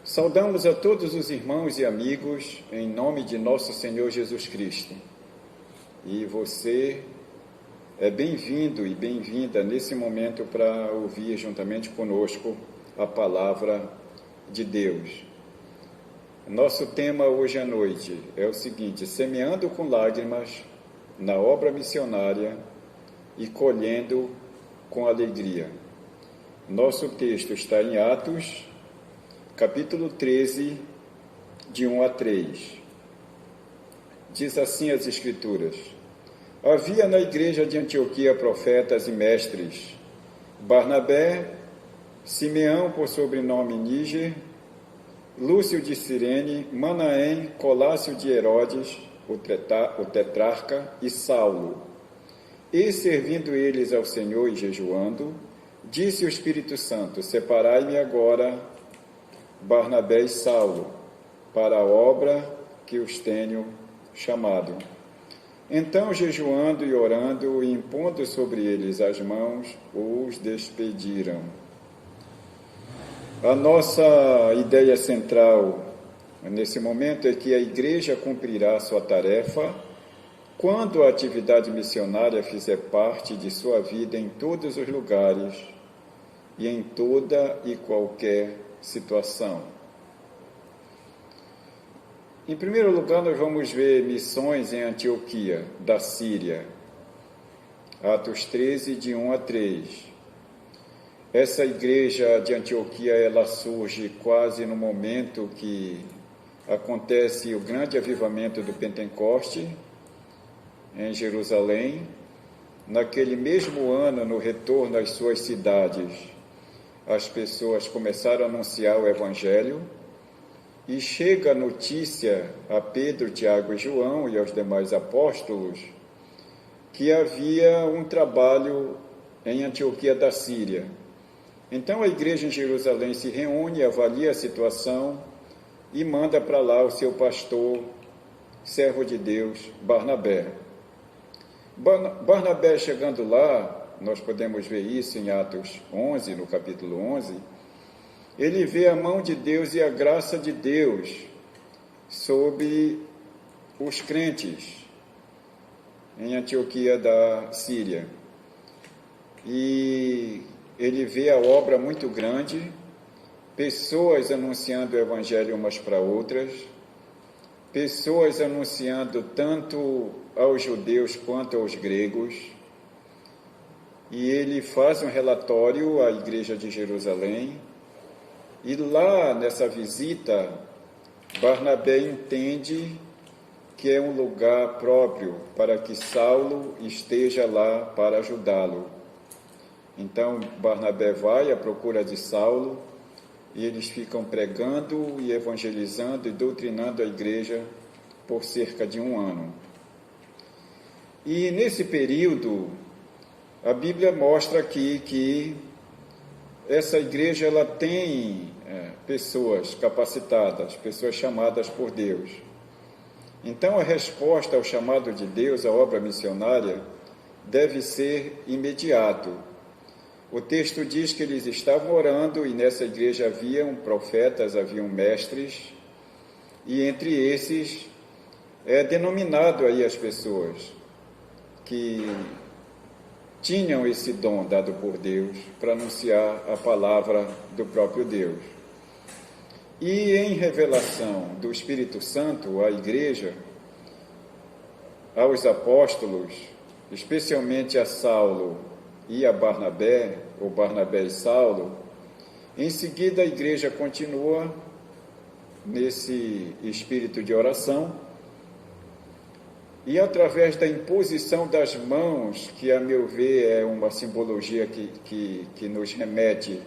Saudamos a todos os irmãos e amigos em nome de nosso Senhor Jesus Cristo. E você é bem-vindo e bem-vinda nesse momento para ouvir juntamente conosco a palavra de Deus. Nosso tema hoje à noite é o seguinte: semeando com lágrimas na obra missionária e colhendo com alegria. Nosso texto está em Atos, capítulo 13, de 1 a 3. Diz assim as Escrituras: havia na igreja de Antioquia profetas e mestres, Barnabé, Simeão por sobrenome Níger, Lúcio de Cirene, Manaém, Colácio de Herodes, o tetrarca, e Saulo. E servindo eles ao Senhor e jejuando, disse o Espírito Santo: separai-me agora Barnabé e Saulo para a obra que os tenho chamado. Então, jejuando e orando e impondo sobre eles as mãos, os despediram. A nossa ideia central nesse momento é que a igreja cumprirá sua tarefa quando a atividade missionária fizer parte de sua vida em todos os lugares e em toda e qualquer situação. Em primeiro lugar, nós vamos ver missões em Antioquia, da Síria. Atos 13, de 1 a 3. Essa igreja de Antioquia, ela surge quase no momento que acontece o grande avivamento do Pentecoste, em Jerusalém. Naquele mesmo ano, no retorno às suas cidades, as pessoas começaram a anunciar o Evangelho, e chega a notícia a Pedro, Tiago e João e aos demais apóstolos que havia um trabalho em Antioquia da Síria. Então a igreja em Jerusalém se reúne, avalia a situação e manda para lá o seu pastor, servo de Deus, Barnabé. Barnabé chegando lá, nós podemos ver isso em Atos 11, no capítulo 11, ele vê a mão de Deus e a graça de Deus sobre os crentes em Antioquia da Síria. E ele vê a obra muito grande, pessoas anunciando o Evangelho umas para outras, pessoas anunciando tanto aos judeus quanto aos gregos. E ele faz um relatório à igreja de Jerusalém. E lá, nessa visita, Barnabé entende que é um lugar próprio para que Saulo esteja lá para ajudá-lo. Então, Barnabé vai à procura de Saulo e eles ficam pregando e evangelizando e doutrinando a igreja por cerca de 1 ano. E nesse período, a Bíblia mostra aqui que essa igreja ela tem pessoas capacitadas, pessoas chamadas por Deus. Então, a resposta ao chamado de Deus, à obra missionária, deve ser imediato. O texto diz que eles estavam orando e nessa igreja haviam profetas, haviam mestres, e entre esses é denominado aí as pessoas que tinham esse dom dado por Deus para anunciar a palavra do próprio Deus. E em revelação do Espírito Santo à igreja, aos apóstolos, especialmente a Saulo e a Barnabé, ou Barnabé e Saulo, em seguida a igreja continua nesse espírito de oração, e através da imposição das mãos, que a meu ver é uma simbologia que nos remete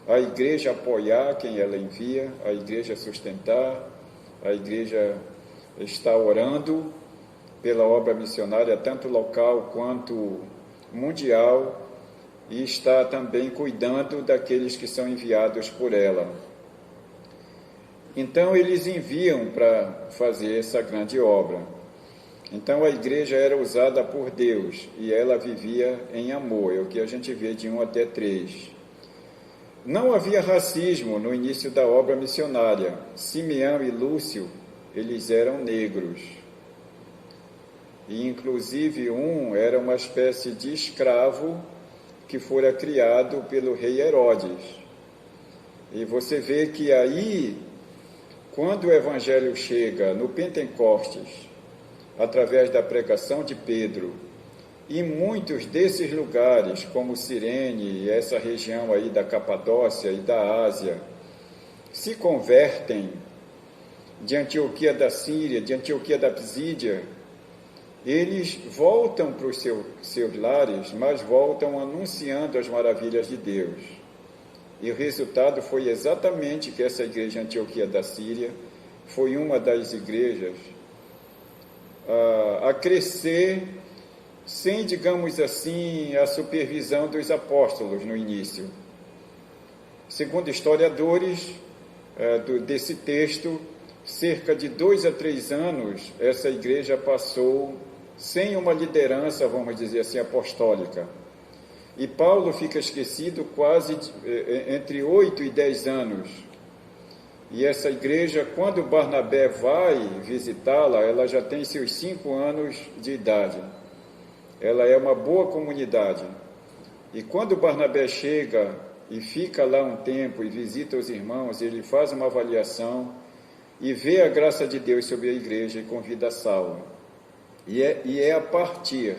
a igreja apoiar quem ela envia, a igreja sustentar, a igreja está orando pela obra missionária, tanto local quanto mundial, e está também cuidando daqueles que são enviados por ela. Então, eles enviam para fazer essa grande obra. Então, a igreja era usada por Deus e ela vivia em amor, é o que a gente vê de 1 até 3. Não havia racismo no início da obra missionária. Simeão e Lúcio, eles eram negros. E, inclusive, um era uma espécie de escravo que fora criado pelo rei Herodes. E você vê que aí, quando o Evangelho chega no Pentecostes, através da pregação de Pedro, e muitos desses lugares, como Cirene e essa região aí da Capadócia e da Ásia, se convertem de Antioquia da Síria, de Antioquia da Psídia, eles voltam para os seus lares, mas voltam anunciando as maravilhas de Deus. E o resultado foi exatamente que essa igreja Antioquia da Síria foi uma das igrejas a crescer sem, digamos assim, a supervisão dos apóstolos no início. Segundo historiadores desse texto, cerca de 2 a 3 anos, essa igreja passou sem uma liderança, vamos dizer assim, apostólica. E Paulo fica esquecido quase entre 8 e 10 anos. E essa igreja, quando Barnabé vai visitá-la, ela já tem seus 5 anos de idade. Ela é uma boa comunidade. E quando Barnabé chega e fica lá um tempo e visita os irmãos, ele faz uma avaliação e vê a graça de Deus sobre a igreja e convida Saulo. E é a partir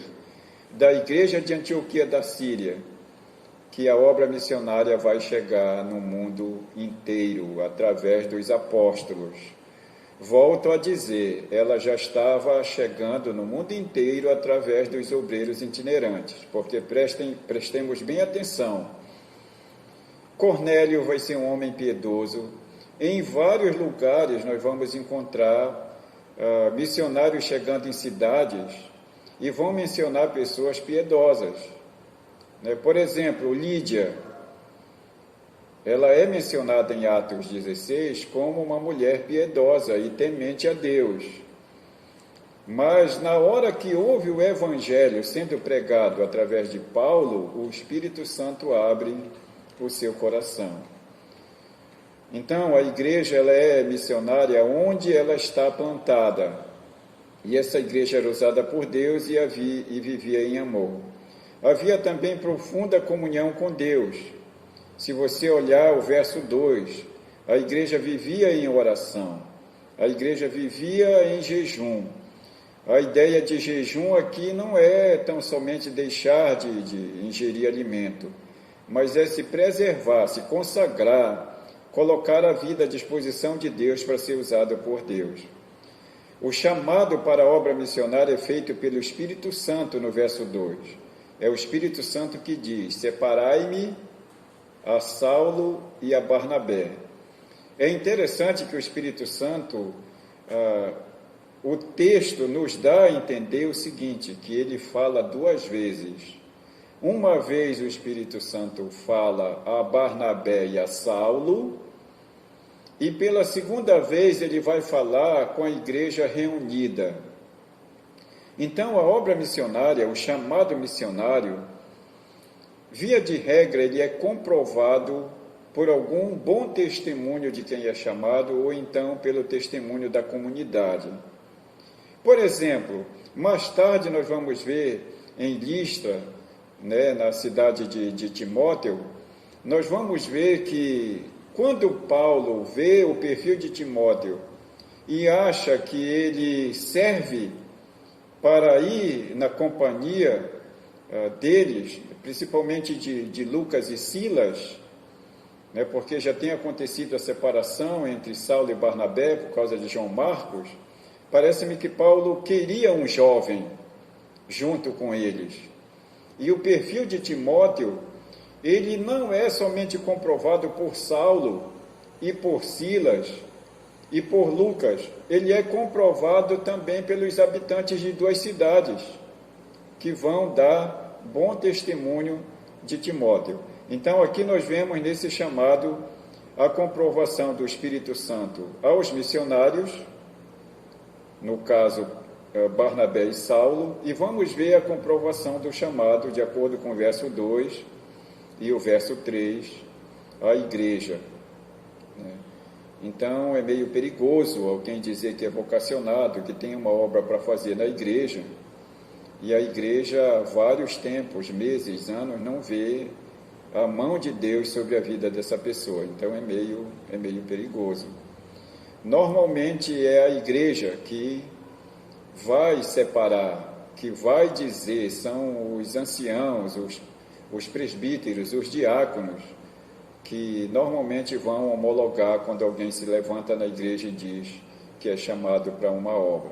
da igreja de Antioquia da Síria que a obra missionária vai chegar no mundo inteiro, através dos apóstolos. Volto a dizer, ela já estava chegando no mundo inteiro através dos obreiros itinerantes, porque prestemos bem atenção. Cornélio vai ser um homem piedoso. Em vários lugares nós vamos encontrar missionários chegando em cidades e vão mencionar pessoas piedosas. Por exemplo, Lídia, ela é mencionada em Atos 16 como uma mulher piedosa e temente a Deus. Mas na hora que houve o Evangelho sendo pregado através de Paulo, o Espírito Santo abre o seu coração. Então, a igreja ela é missionária onde ela está plantada. E essa igreja era usada por Deus e vivia em amor. Havia também profunda comunhão com Deus. Se você olhar o verso 2, a igreja vivia em oração, a igreja vivia em jejum. A ideia de jejum aqui não é tão somente deixar de ingerir alimento, mas é se preservar, se consagrar, colocar a vida à disposição de Deus para ser usada por Deus. O chamado para a obra missionária é feito pelo Espírito Santo no verso 2. É o Espírito Santo que diz: separai-me a Saulo e a Barnabé. É interessante que o Espírito Santo, o texto nos dá a entender o seguinte, que ele fala 2 vezes. Uma vez o Espírito Santo fala a Barnabé e a Saulo, e pela segunda vez ele vai falar com a igreja reunida. Então, a obra missionária, o chamado missionário, via de regra, ele é comprovado por algum bom testemunho de quem é chamado, ou então pelo testemunho da comunidade. Por exemplo, mais tarde nós vamos ver em Listra, na cidade de Timóteo, nós vamos ver que quando Paulo vê o perfil de Timóteo e acha que ele serve para ir na companhia deles, principalmente de Lucas e Silas, porque já tem acontecido a separação entre Saulo e Barnabé por causa de João Marcos, parece-me que Paulo queria um jovem junto com eles. E o perfil de Timóteo, ele não é somente comprovado por Saulo e por Silas e por Lucas, ele é comprovado também pelos habitantes de 2 cidades, que vão dar bom testemunho de Timóteo. Então, aqui nós vemos nesse chamado a comprovação do Espírito Santo aos missionários, no caso Barnabé e Saulo, e vamos ver a comprovação do chamado de acordo com o verso 2 e o verso 3, a igreja. Né? Então, é meio perigoso alguém dizer que é vocacionado, que tem uma obra para fazer na igreja, e a igreja, há vários tempos, meses, anos, não vê a mão de Deus sobre a vida dessa pessoa. Então, é meio perigoso. Normalmente, é a igreja que vai separar, que vai dizer, são os anciãos, os presbíteros, os diáconos, que normalmente vão homologar quando alguém se levanta na igreja e diz que é chamado para uma obra.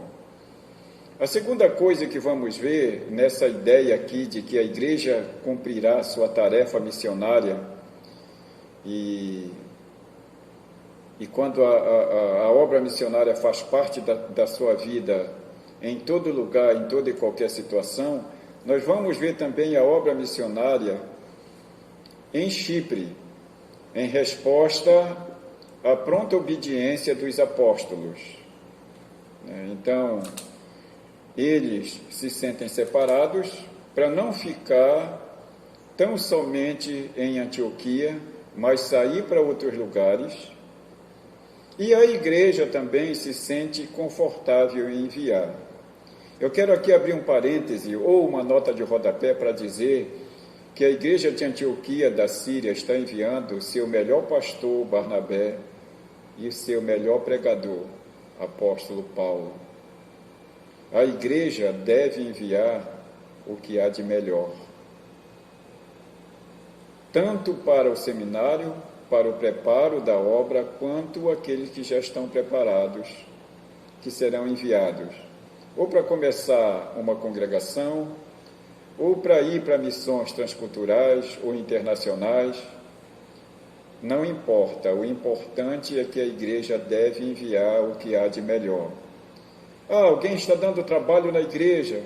A segunda coisa que vamos ver nessa ideia aqui de que a igreja cumprirá sua tarefa missionária e quando a obra missionária faz parte da sua vida em todo lugar, em toda e qualquer situação, nós vamos ver também a obra missionária em Chipre, em resposta à pronta obediência dos apóstolos. Então, eles se sentem separados para não ficar tão somente em Antioquia, mas sair para outros lugares. E a igreja também se sente confortável em enviar. Eu quero aqui abrir um parêntese ou uma nota de rodapé para dizer que a igreja de Antioquia da Síria está enviando o seu melhor pastor, Barnabé, e o seu melhor pregador, apóstolo Paulo. A igreja deve enviar o que há de melhor, tanto para o seminário, para o preparo da obra, quanto aqueles que já estão preparados, que serão enviados, ou para começar uma congregação, ou para ir para missões transculturais ou internacionais. Não importa, o importante é que a igreja deve enviar o que há de melhor. Alguém está dando trabalho na igreja,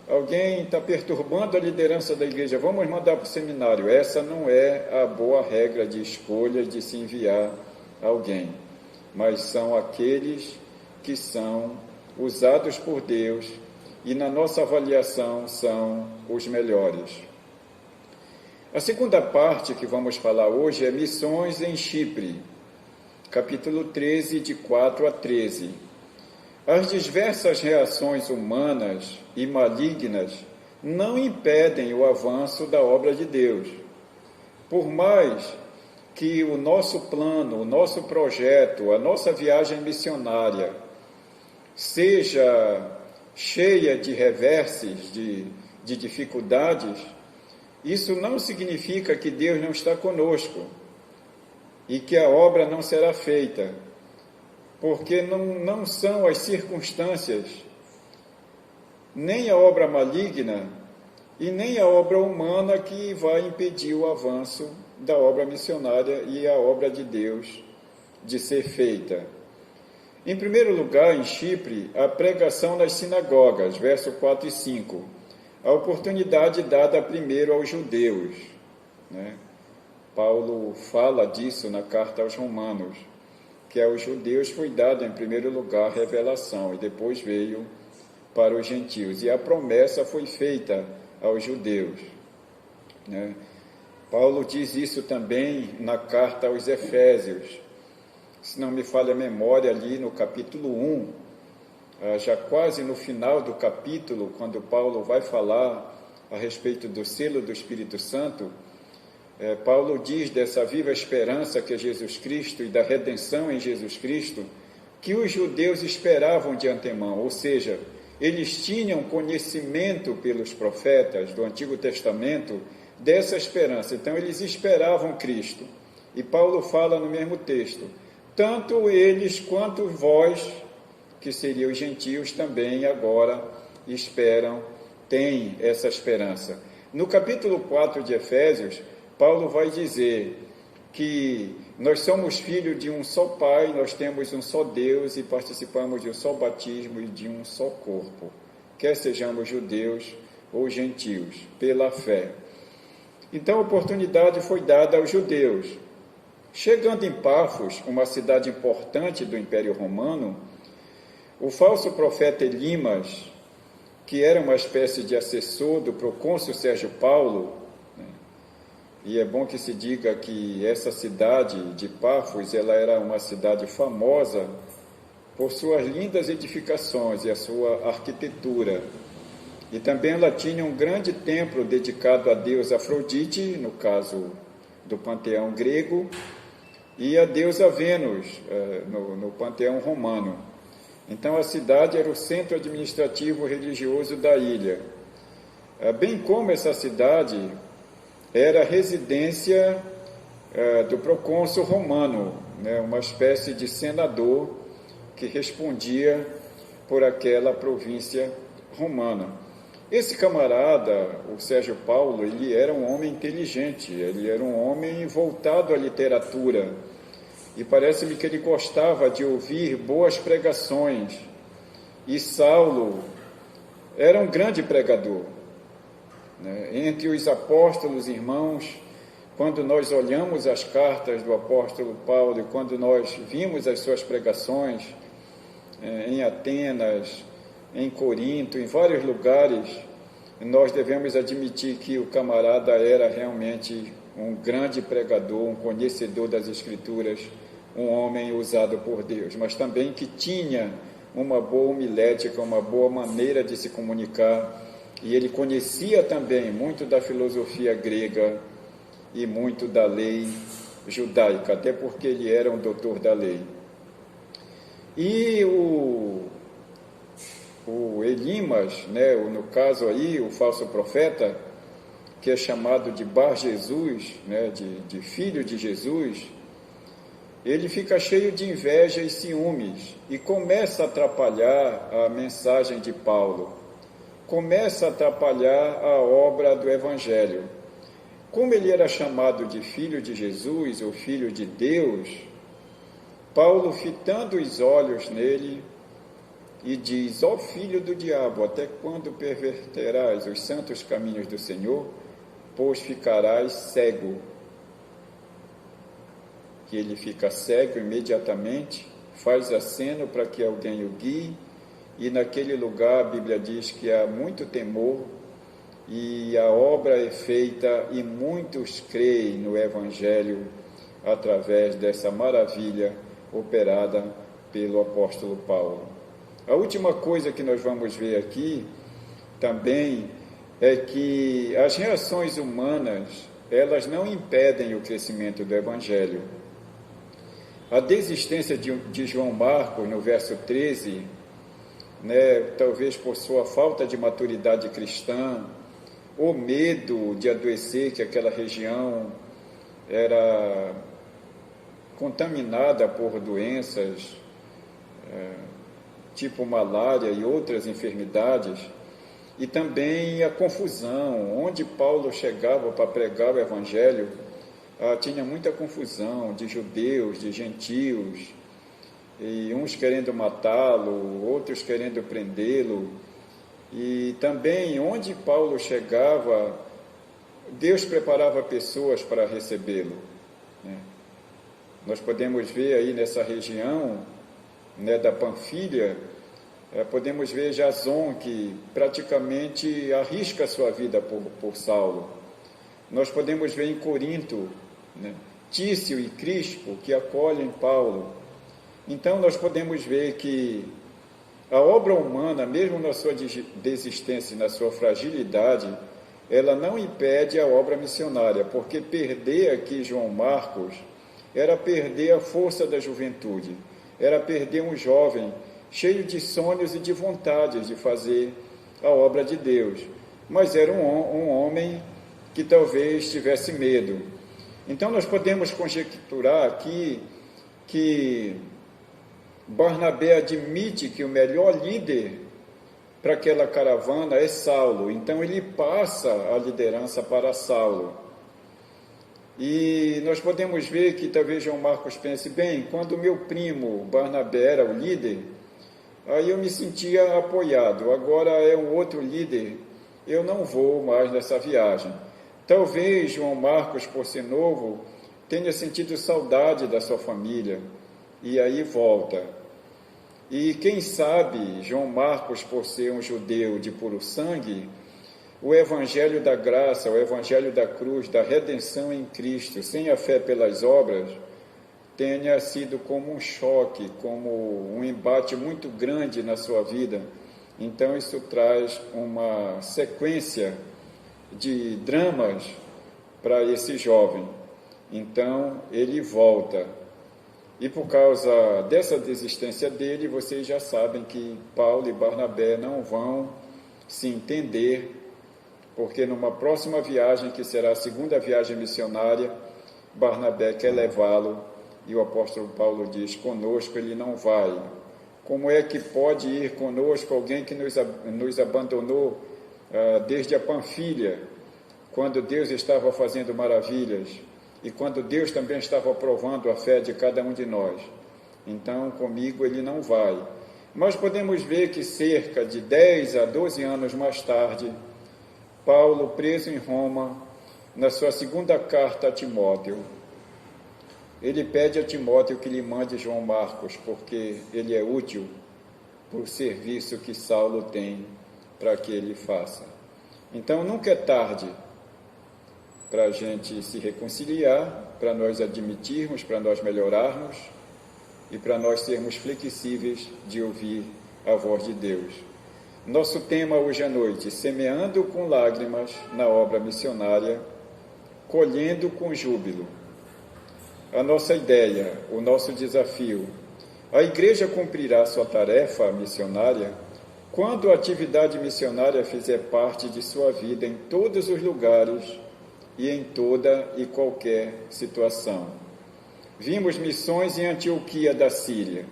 alguém está perturbando a liderança da igreja, vamos mandar para o seminário. Essa não é a boa regra de escolha de se enviar alguém, mas são aqueles que são usados por Deus e na nossa avaliação são os melhores. A segunda parte que vamos falar hoje é missões em Chipre, capítulo 13, de 4 a 13. As diversas reações humanas e malignas não impedem o avanço da obra de Deus. Por mais que o nosso plano, o nosso projeto, a nossa viagem missionária seja cheia de reverses, de dificuldades, isso não significa que Deus não está conosco e que a obra não será feita, porque não são as circunstâncias, nem a obra maligna e nem a obra humana que vai impedir o avanço da obra missionária e a obra de Deus de ser feita. Em primeiro lugar, em Chipre, a pregação nas sinagogas, verso 4 e 5, a oportunidade dada primeiro aos judeus. Paulo fala disso na carta aos Romanos, que aos judeus foi dado em primeiro lugar a revelação e depois veio para os gentios. E a promessa foi feita aos judeus. Paulo diz isso também na carta aos Efésios. Se não me falha a memória, ali no capítulo 1, já quase no final do capítulo, quando Paulo vai falar a respeito do selo do Espírito Santo, Paulo diz dessa viva esperança que é Jesus Cristo e da redenção em Jesus Cristo, que os judeus esperavam de antemão, ou seja, eles tinham conhecimento pelos profetas do Antigo Testamento dessa esperança, então eles esperavam Cristo. E Paulo fala no mesmo texto, tanto eles quanto vós, que seriam os gentios, também agora esperam, têm essa esperança. No capítulo 4 de Efésios, Paulo vai dizer que nós somos filhos de um só Pai, nós temos um só Deus e participamos de um só batismo e de um só corpo, quer sejamos judeus ou gentios, pela fé. Então a oportunidade foi dada aos judeus. Chegando em Pafos, uma cidade importante do Império Romano, o falso profeta Elimas, que era uma espécie de assessor do procônsul Sérgio Paulo, e é bom que se diga que essa cidade de Pafos, ela era uma cidade famosa por suas lindas edificações e a sua arquitetura. E também ela tinha um grande templo dedicado a deusa Afrodite, no caso do panteão grego, e a deusa Vênus, no panteão romano. Então a cidade era o centro administrativo religioso da ilha. Bem como essa cidade era a residência do procônsul romano, né, uma espécie de senador que respondia por aquela província romana. Esse camarada, o Sérgio Paulo, ele era um homem inteligente, ele era um homem voltado à literatura, e parece-me que ele gostava de ouvir boas pregações, e Saulo era um grande pregador. Entre os apóstolos, irmãos, quando nós olhamos as cartas do apóstolo Paulo e quando nós vimos as suas pregações em Atenas, em Corinto, em vários lugares, nós devemos admitir que o camarada era realmente um grande pregador, um conhecedor das Escrituras, um homem usado por Deus, mas também que tinha uma boa homilética, uma boa maneira de se comunicar. E ele conhecia também muito da filosofia grega e muito da lei judaica, até porque ele era um doutor da lei. E o Elimas, né, no caso aí, o falso profeta, que é chamado de Bar Jesus, né, de filho de Jesus, ele fica cheio de inveja e ciúmes e começa a atrapalhar a mensagem de Paulo. Começa a atrapalhar a obra do Evangelho. Como ele era chamado de filho de Jesus, ou filho de Deus, Paulo, fitando os olhos nele, e diz: ó filho do diabo, até quando perverterás os santos caminhos do Senhor, pois ficarás cego. Que ele fica cego imediatamente, faz aceno para que alguém o guie, e naquele lugar a Bíblia diz que há muito temor, e a obra é feita, e muitos creem no Evangelho através dessa maravilha operada pelo apóstolo Paulo. A última coisa que nós vamos ver aqui também é que as reações humanas, elas não impedem o crescimento do Evangelho. A desistência de João Marcos, no verso 13, talvez por sua falta de maturidade cristã, ou medo de adoecer, que aquela região era contaminada por doenças tipo malária e outras enfermidades, e também a confusão. Onde Paulo chegava para pregar o Evangelho, tinha muita confusão de judeus, de gentios, e uns querendo matá-lo, outros querendo prendê-lo. E também, onde Paulo chegava, Deus preparava pessoas para recebê-lo. Nós podemos ver aí nessa região, da Panfilha, podemos ver Jason, que praticamente arrisca a sua vida por Saulo. Nós podemos ver em Corinto, Tício e Crispo, que acolhem Paulo. Então nós podemos ver que a obra humana, mesmo na sua desistência e na sua fragilidade, ela não impede a obra missionária, porque perder aqui João Marcos era perder a força da juventude, era perder um jovem cheio de sonhos e de vontades de fazer a obra de Deus, mas era um homem que talvez tivesse medo. Então nós podemos conjecturar aqui que Barnabé admite que o melhor líder para aquela caravana é Saulo, então ele passa a liderança para Saulo. E nós podemos ver que talvez João Marcos pense: bem, quando meu primo Barnabé era o líder, aí eu me sentia apoiado, agora é um outro líder, eu não vou mais nessa viagem. Talvez João Marcos, por ser novo, tenha sentido saudade da sua família, e aí volta. E quem sabe, João Marcos, por ser um judeu de puro sangue, o evangelho da graça, o evangelho da cruz, da redenção em Cristo, sem a fé pelas obras, tenha sido como um choque, como um embate muito grande na sua vida. Então isso traz uma sequência de dramas para esse jovem. Então ele volta. E por causa dessa desistência dele, vocês já sabem que Paulo e Barnabé não vão se entender, porque numa próxima viagem, que será a segunda viagem missionária, Barnabé quer levá-lo e o apóstolo Paulo diz: conosco ele não vai. Como é que pode ir conosco alguém que nos abandonou desde a Panfilha, quando Deus estava fazendo maravilhas e quando Deus também estava provando a fé de cada um de nós? Então, comigo ele não vai. Mas podemos ver que cerca de 10 a 12 anos mais tarde, Paulo, preso em Roma, na sua segunda carta a Timóteo, ele pede a Timóteo que lhe mande João Marcos, porque ele é útil para o serviço que Saulo tem para que ele faça. Então, nunca é tarde para a gente se reconciliar, para nós admitirmos, para nós melhorarmos e para nós sermos flexíveis de ouvir a voz de Deus. Nosso tema hoje à noite: semeando com lágrimas na obra missionária, colhendo com júbilo. A nossa ideia, o nosso desafio: a igreja cumprirá sua tarefa missionária quando a atividade missionária fizer parte de sua vida em todos os lugares e em toda e qualquer situação. Vimos missões em Antioquia da Síria,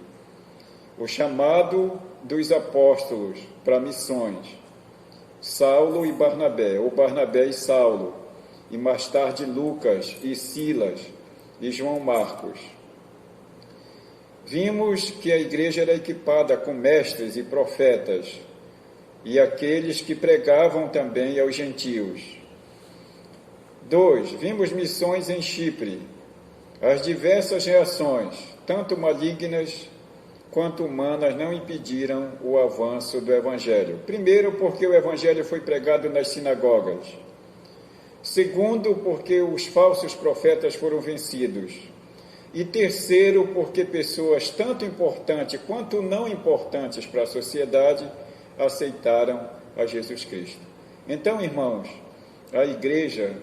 o chamado dos apóstolos para missões, Saulo e Barnabé, ou Barnabé e Saulo, e mais tarde Lucas e Silas e João Marcos. Vimos que a igreja era equipada com mestres e profetas e aqueles que pregavam também aos gentios. 2. Vimos missões em Chipre. As diversas reações, tanto malignas quanto humanas, não impediram o avanço do Evangelho. Primeiro, porque o Evangelho foi pregado nas sinagogas. Segundo, porque os falsos profetas foram vencidos. E terceiro, porque pessoas tanto importantes quanto não importantes para a sociedade aceitaram a Jesus Cristo. Então, irmãos, a igreja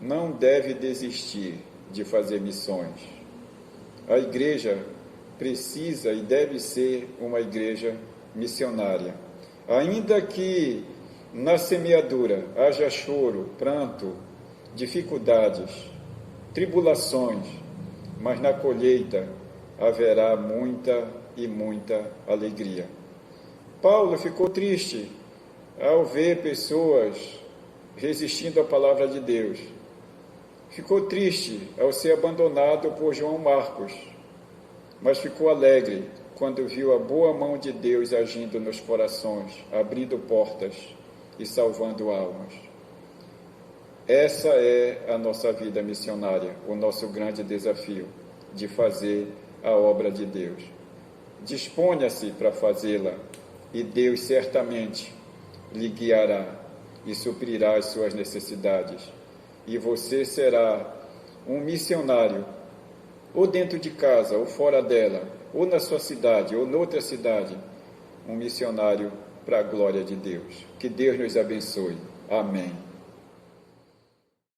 não deve desistir de fazer missões. A igreja precisa e deve ser uma igreja missionária. Ainda que na semeadura haja choro, pranto, dificuldades, tribulações, mas na colheita haverá muita e muita alegria. Paulo ficou triste ao ver pessoas resistindo à palavra de Deus. Ficou triste ao ser abandonado por João Marcos, mas ficou alegre quando viu a boa mão de Deus agindo nos corações, abrindo portas e salvando almas. Essa é a nossa vida missionária, o nosso grande desafio de fazer a obra de Deus. Disponha-se para fazê-la e Deus certamente lhe guiará e suprirá as suas necessidades. E você será um missionário, ou dentro de casa, ou fora dela, ou na sua cidade, ou noutra cidade, um missionário para a glória de Deus. Que Deus nos abençoe. Amém.